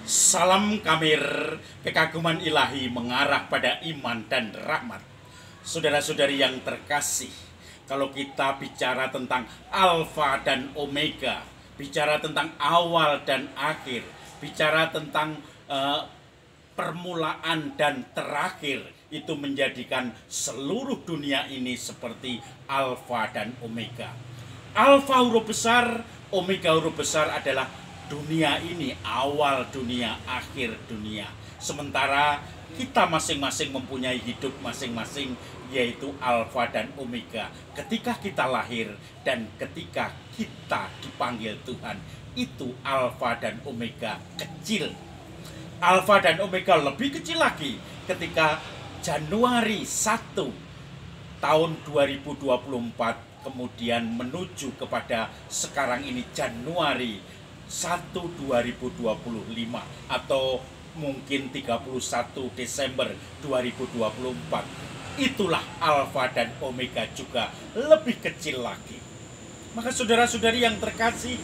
Salam Kamir, kekaguman ilahi mengarah pada iman dan rahmat. Saudara-saudari yang terkasih, kalau kita bicara tentang Alfa dan Omega, bicara tentang awal dan akhir, bicara tentang permulaan dan terakhir, itu menjadikan seluruh dunia ini seperti Alfa dan Omega. Alfa huruf besar, Omega huruf besar adalah dunia ini, awal dunia, akhir dunia. Sementara kita masing-masing mempunyai hidup masing-masing, yaitu Alfa dan Omega. Ketika kita lahir dan ketika kita dipanggil Tuhan, itu Alfa dan Omega kecil. Alfa dan Omega lebih kecil lagi ketika Januari 1 tahun 2024 kemudian menuju kepada sekarang ini Januari 1 2025 atau mungkin 31 Desember 2024. Itulah Alfa dan Omega juga lebih kecil lagi. Maka saudara-saudari yang terkasih,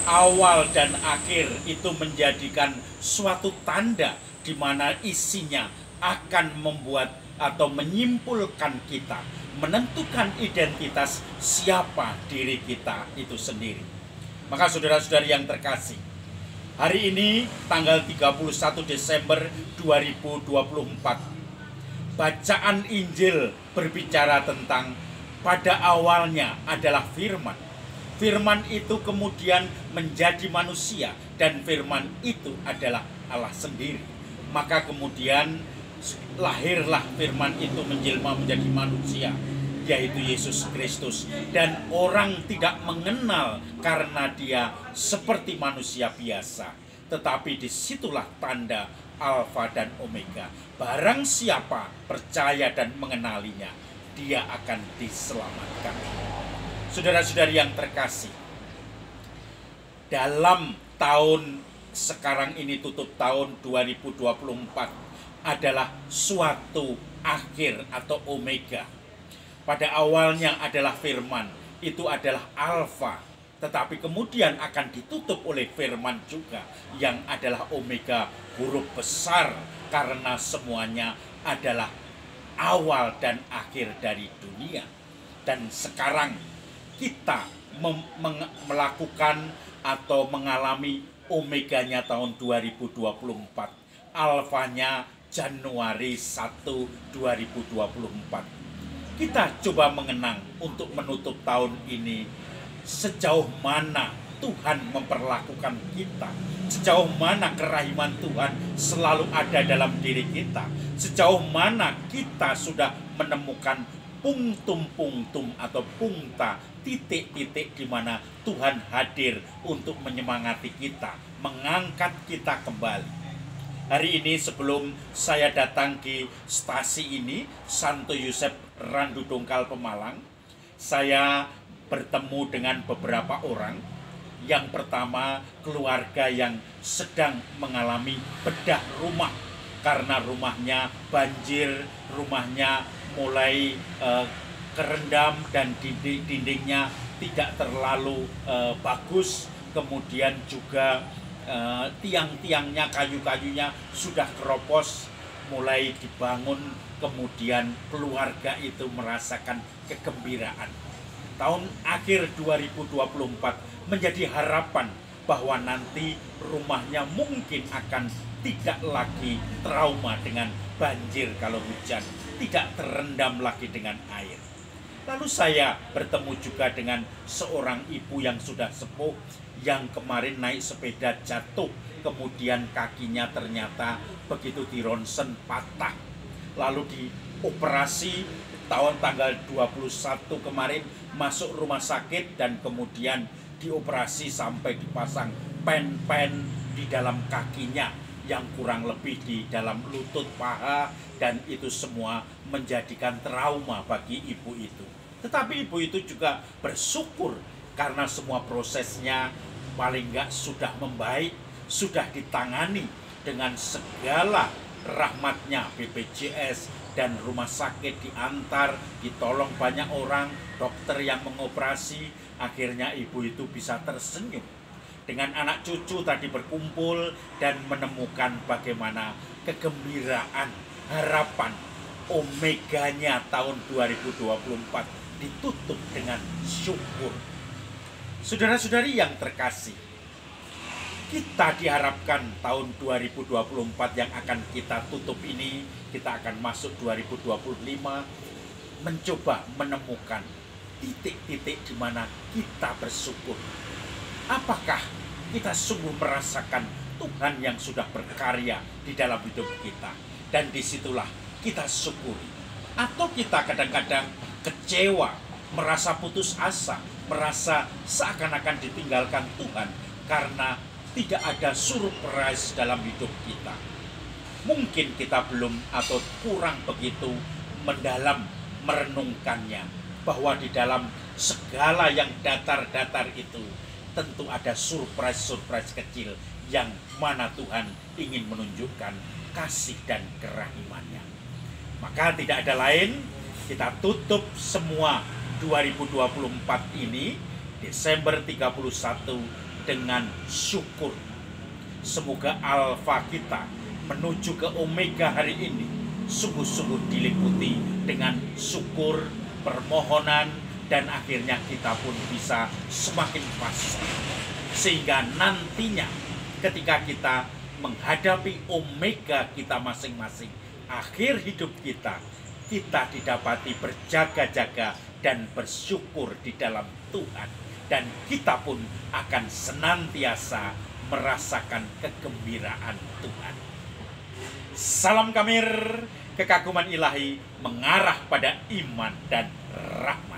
awal dan akhir itu menjadikan suatu tanda di mana isinya akan membuat atau menyimpulkan kita, menentukan identitas siapa diri kita itu sendiri. Maka saudara-saudari yang terkasih, hari ini tanggal 31 Desember 2024, bacaan Injil berbicara tentang pada awalnya adalah firman. Firman itu kemudian menjadi manusia dan firman itu adalah Allah sendiri. Maka kemudian lahirlah firman itu menjelma menjadi manusia, yaitu Yesus Kristus. Dan orang tidak mengenal karena dia seperti manusia biasa. Tetapi disitulah tanda Alfa dan Omega. Barang siapa percaya dan mengenalinya, dia akan diselamatkan. Saudara-saudari yang terkasih, dalam tahun sekarang ini tutup tahun 2024 adalah suatu akhir atau Omega. Pada awalnya adalah firman, itu adalah Alfa, tetapi kemudian akan ditutup oleh firman juga yang adalah Omega huruf besar, karena semuanya adalah awal dan akhir dari dunia. Dan sekarang kita melakukan atau mengalami Omeganya tahun 2024, Alfanya Januari 1 2024. Kita coba mengenang untuk menutup tahun ini, sejauh mana Tuhan memperlakukan kita, sejauh mana kerahiman Tuhan selalu ada dalam diri kita, sejauh mana kita sudah menemukan punktum-punktum atau punkta, titik-titik di mana Tuhan hadir untuk menyemangati kita, mengangkat kita kembali. Hari ini sebelum saya datang di stasi ini, Santo Yosep Randu Dongkal Pemalang, saya bertemu dengan beberapa orang. Yang pertama, keluarga yang sedang mengalami bedah rumah karena rumahnya banjir, rumahnya mulai kerendam dan dindingnya tidak terlalu bagus. Kemudian juga tiang-tiangnya, kayu-kayunya sudah keropos, mulai dibangun. Kemudian keluarga itu merasakan kegembiraan. Tahun akhir 2024 menjadi harapan bahwa nanti rumahnya mungkin akan tidak lagi trauma dengan banjir kalau hujan, tidak terendam lagi dengan air. Lalu saya bertemu juga dengan seorang ibu yang sudah sepuh, yang kemarin naik sepeda jatuh, kemudian kakinya ternyata begitu di ronsen patah, lalu dioperasi tahun tanggal 21 kemarin, masuk rumah sakit dan kemudian dioperasi sampai dipasang pen-pen di dalam kakinya yang kurang lebih di dalam lutut, paha, dan itu semua menjadikan trauma bagi ibu itu. Tetapi ibu itu juga bersyukur karena semua prosesnya paling enggak sudah membaik, sudah ditangani dengan segala rahmatnya BPJS dan rumah sakit diantar, ditolong banyak orang, dokter yang mengoperasi. Akhirnya ibu itu bisa tersenyum. dengan anak cucu tadi berkumpul dan menemukan bagaimana kegembiraan, harapan, omeganya tahun 2024 ditutup dengan syukur. Saudara-saudari yang terkasih, kita diharapkan tahun 2024 yang akan kita tutup ini, kita akan masuk 2025, mencoba menemukan titik-titik di mana kita bersyukur. Apakah kita sungguh merasakan Tuhan yang sudah berkarya di dalam hidup kita, dan disitulah kita syukuri? Atau kita kadang-kadang kecewa, merasa putus asa, merasa seakan-akan ditinggalkan Tuhan karena tidak ada surprise dalam hidup kita. Mungkin kita belum atau kurang begitu mendalam merenungkannya, bahwa di dalam segala yang datar-datar itu tentu ada surprise-surprise kecil yang mana Tuhan ingin menunjukkan kasih dan kerahimannya. Maka tidak ada lain, kita tutup semua 2024 ini, Desember 31, dengan syukur. Semoga alfa kita menuju ke omega hari ini sungguh-sungguh diliputi dengan syukur, permohonan, dan akhirnya kita pun bisa semakin pasrah. Sehingga nantinya ketika kita menghadapi omega kita masing-masing, akhir hidup kita didapati berjaga-jaga dan bersyukur di dalam Tuhan. Dan kita pun akan senantiasa merasakan kegembiraan Tuhan. Salam Kamir, kekaguman ilahi mengarah pada iman dan rahmat.